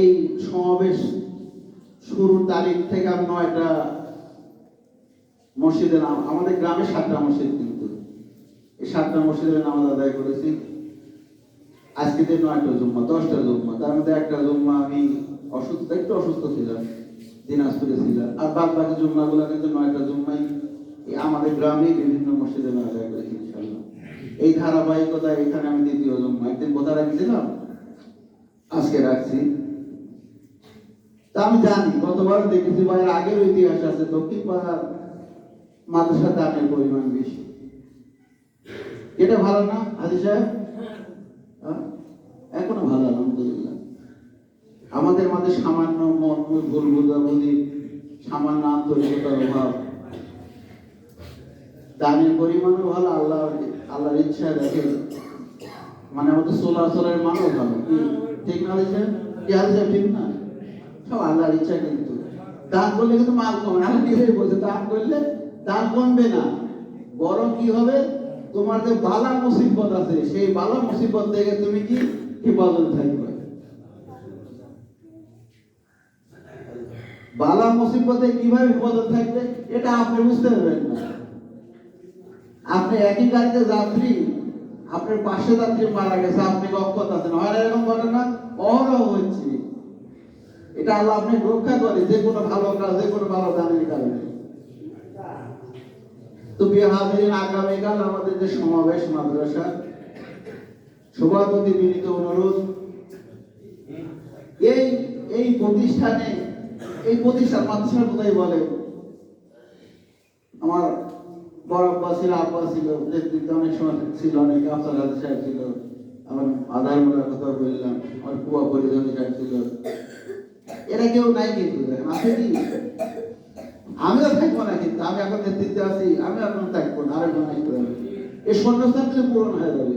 এই সমাবেশ শুরুর তারিখ থেকে আমি 9টা মসজিদে আমাদের গ্রামে 7টা মসজিদ, কিন্তু এই 7টা মসজিদে নামাজ আদায় করেছি। আজকে 9টা জুম্মা, 10টা জুম্মা, তার মধ্যে একটা জুম্মা আমি একটু অসুস্থ ছিলাম, দিনাজপুরে ছিলাম। আর বাদ বাকি জুম্মাগুলো কিন্তু 9টা জুম্মাই আমাদের গ্রামে বিভিন্ন মসজিদে আদায় করেছি ইনশাআল্লাহ। এই ধারাবাহিকতায় এখানে আমি 2য় জুম্মা, একদিন কথা রাখছিলাম, আজকে রাখছি। তা আমি জানি, গতবার দেখেছি বা এর আগের ইতিহাস আছে, দক্ষিণ পাড়ার মাদ্রাসার দানের পরিমাণ বেশি। এটা ভালো না হাজি সাহেব? এখনো ভালো, আলহামদুলিল্লাহ। আমাদের মাঝে সামান্য মন ভুল বুঝাবুঝি, সামান্য আন্তরিকতার অভাব, দানের পরিমাণও ভালো, আল্লাহর ইচ্ছা দেখে, মানে আমাদের চলাচলের মানও ভালো। ঠিক না হাজি সাহেব? কি হাজি সাহেব ঠিক না? সব আল্লাহর ইচ্ছা। কিন্তু দান করলে কিন্তু মাল কমে, আমি নিজেই বলছি, দান করলে দান কমবে না, বরং কি হবে, তোমার যে বালা মুসিবত আছে সেই বালা মুসিবত থেকে তুমি কি হেফাজত থাকবে। বালা মুসিবতে কিভাবে হেফাজত থাকবে এটা আপনি বুঝতে পারবেন না। আপনি একই গাড়িতে যাত্রী, আপনার পাশে যাত্রী মারা গেছে, আপনি অক্ষত আছেন, হয় না এরকম ঘটনা? অহরহ হচ্ছে। এটা আল্লাহ আপনাকে রক্ষা করে যে কোনো ভালো কাজ, যে কোনো ভালো দানের কারণে। তো বিহাদিন, আগামীকাল আমাদের যে সমাবেশ মাদ্রাসা, সবার প্রতি বিনীত অনুরোধ, এই প্রতিষ্ঠানে, এই প্রতিষ্ঠান মাদ্রাসার কোথায় বলে, আমার বড় আব্বা ছিল, আব্বা ছিল, নেতৃত্বে অনেক সময় ছিল, অনেক আফসার হাজি সাহেব ছিল, আমার আধার মোড়ার কথা বললাম, আমার কুয়া পরিধনী সাহেব ছিল, এরা কেউ নাই কিন্তু আছে কি? আমিও থাকবো না, কিন্তু আমি এখন নেতৃত্বে আছি, আমি এখন থাকবো না, আরেকজন আসতে হবে, এই শূন্যস্থান কিন্তু পূরণ হয়ে যাবে।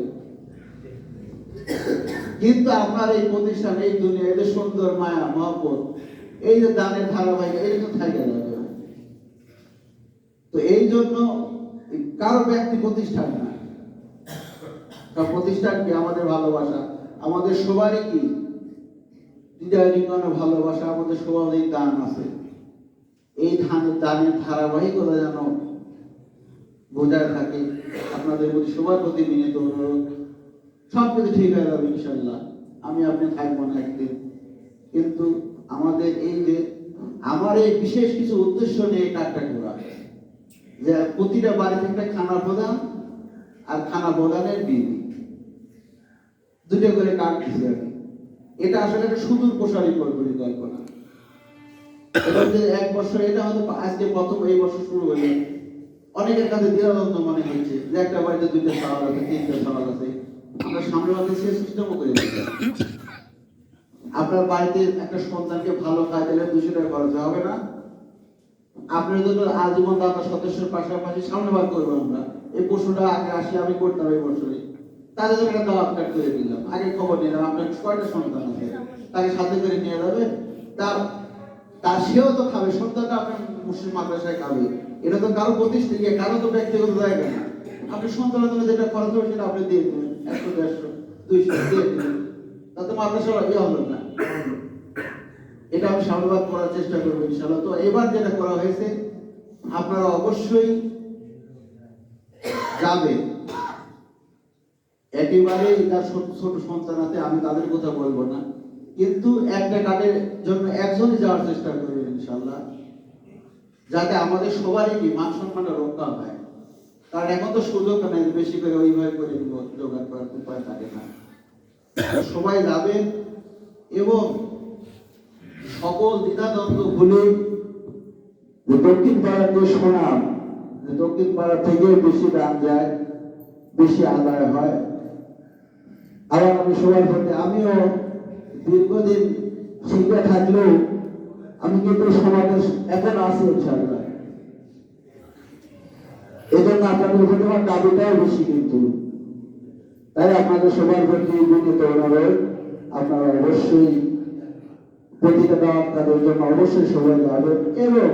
কিন্তু আপনার এই প্রতিষ্ঠান, এই দুনিয়া, এই যে সুন্দর মায়া মহব্বত, এই যে দানের ধারাবাহিক, এটা তো থাকে যাবে। তো এই জন্য কারো ব্যক্তি প্রতিষ্ঠান না, প্রতিষ্ঠান কি আমাদের ভালোবাসা, আমাদের সবারই কি হৃদয় নিকানো ভালোবাসা, আমাদের সবারই দান আছে। এই দানের ধারাবাহিকতা যেন বজায় থাকে। আপনাদের প্রতি, সবার প্রতি বিনীত অনুরোধ, সব কিছু ঠিক হয়ে যাবে ইনশাল্লাহ। আমি আপনি থাকবো না একদিন, কিন্তু আমাদের এই যে আমার এই বিশেষ কিছু উদ্দেশ্য নিয়ে কাজটা করা, যে প্রতিটা বাড়িতে একটা খানা প্রদান আর খানা প্রদানের বিধি, দুটো করে কাজ দিচ্ছি আমি। এটা আসলে একটা সুদূর প্রসারী পরিকল্পনা। এটা যে 1 বছর, এটা হয়তো আজকে প্রথম এই বছর শুরু হলো, অনেকের কাছে দ্বিধাদ্বন্দ্ব মনে হচ্ছে যে একটা বাড়িতে 2টা সাওয়াল আছে, 3টা সাওয়াল আছে, আমরা সামনে মাসে সে সিস্টেমও করে দিচ্ছি। আপনার বাড়িতে একটা সন্তানকে ভালো খাই দিলে 200 টাকা খরচ হবে না? আপনার জন্য আজীবন দাতা সদস্যের পাশাপাশি সামনে বার করবো আমরা। এই পশুটা আগে আসলে আমি করতাম এই বছরে, তাদের জন্য একটা দাওয়াত কার্ড করে দিলাম, আগে খবর নিলাম আপনার 6টা সন্তান আছে, তাকে সাথে করে নিয়ে যাবে, তার সেও তো খাবে, সন্তানটা আপনার মুসলিম মাদ্রাসায় খাবে। এটা তো কারো প্রতিষ্ঠা, কারো তো ব্যক্তিগত জায়গা না। আপনি সন্তানের জন্য যেটা খরচ হবে সেটা আপনি দিয়ে দেবেন, 100, 150, 200 দিয়ে দেবেন, তাতে মাদ্রাসা হলো না। এটা আমি সামনেবাদ করার চেষ্টা করবো ইনশাআল্লাহ। তো এবার যেটা করা হয়েছে, আপনারা অবশ্যই যাবে, একেবারেই তার ছোট সন্তান আছে, আমি তাদের কথা বলবো না, কিন্তু একটা কার্ডের জন্য একজনই যাওয়ার চেষ্টা করবেন ইনশাআল্লাহ, যাতে আমাদের সবারই মান সম্মানটা রক্ষা হয়। কারণ এখন তো সুযোগ নেই বেশি করে ওইভাবে করে জোগাড় করার উপায় থাকে না। সবাই যাবেন এবং সকল দ্বিধাদ্বন্দ্ব ভুলে, দক্ষিণ পাড়ার যে সুনাম, দক্ষিণ পাড়া থেকে বেশি দাম যায়, বেশি আদায় হয়। আবার আমি সবার প্রতি, আমিও দীর্ঘদিন শিখে থাকলেও আমি কিন্তু সমাবেশ এখন আছি ইনশাআল্লাহ। এজন্য আপনাদের প্রতি আমার দাবিটাও বেশি, কিন্তু তাই আপনাদের সবার প্রতি বিনীত অনুরোধ, আপনারা অবশ্যই প্রতিটা দাওয়াত তাদের জন্য অবশ্যই সবাই যাবেন। এবং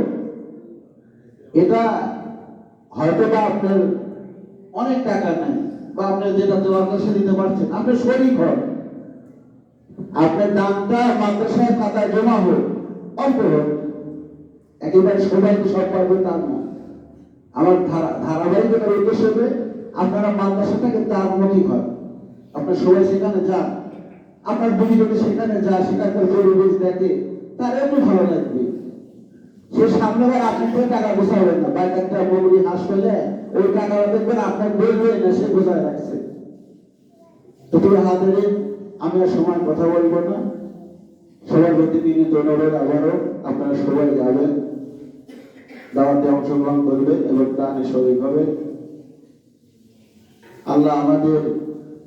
এটা হয়তো বা আপনার অনেক টাকা নেই, বা আপনার যেটা দেওয়ার কাছে দিতে পারছেন, আপনি শরীক হন, আপনার দানটা মাদ্রাসায় খাতায় জমা হোক, অল্প হোক, একেবারে সবাইকে সব পারবে তা না। আমার ধারাবাহিকতার উদ্দেশ্য হবে আপনারা মাদ্রাসাটাকে তার মতই হয়, আপনার সবাই সেখানে যান, আপনার বুঝি যদি সেখানে যায়, সেখানকার পরিবেশ দেখে, তার এমনি ভালো লাগবে। সে সামনেবার আপনি থেকে টাকা গোছাবেন না, বাইরে একটা বগুড়ি হাঁস পেলে ওই টাকাটা দেখবেন আপনার বই হয়ে না, সে গোছায় রাখছে। তো তুমি হাজারে আমি আর সময় কথা বলবো না, সবার প্রতি বিনীত অনুরোধ, আবারও আপনারা সবাই যাবেন, দাওয়াতে অংশগ্রহণ করবেন এবং দানে শরীক হবেন। আল্লাহ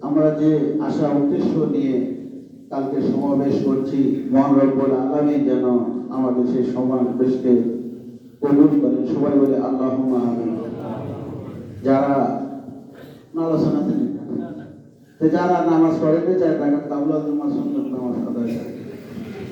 আমরা যে আশা উদ্দেশ্য নিয়ে কালকে সমাবেশ করছি, মহান রব্বুল আলামিন যেন আমাদের সেই সমাবেশকে কবুল করেন। সবাই বলে আল্লাহুম্মা আমিন। যারা আলোচনা যারা নামাজ পড়েন, 4 রাকাত কাবলা নামাজ, সুন্নাত নামাজ আদায়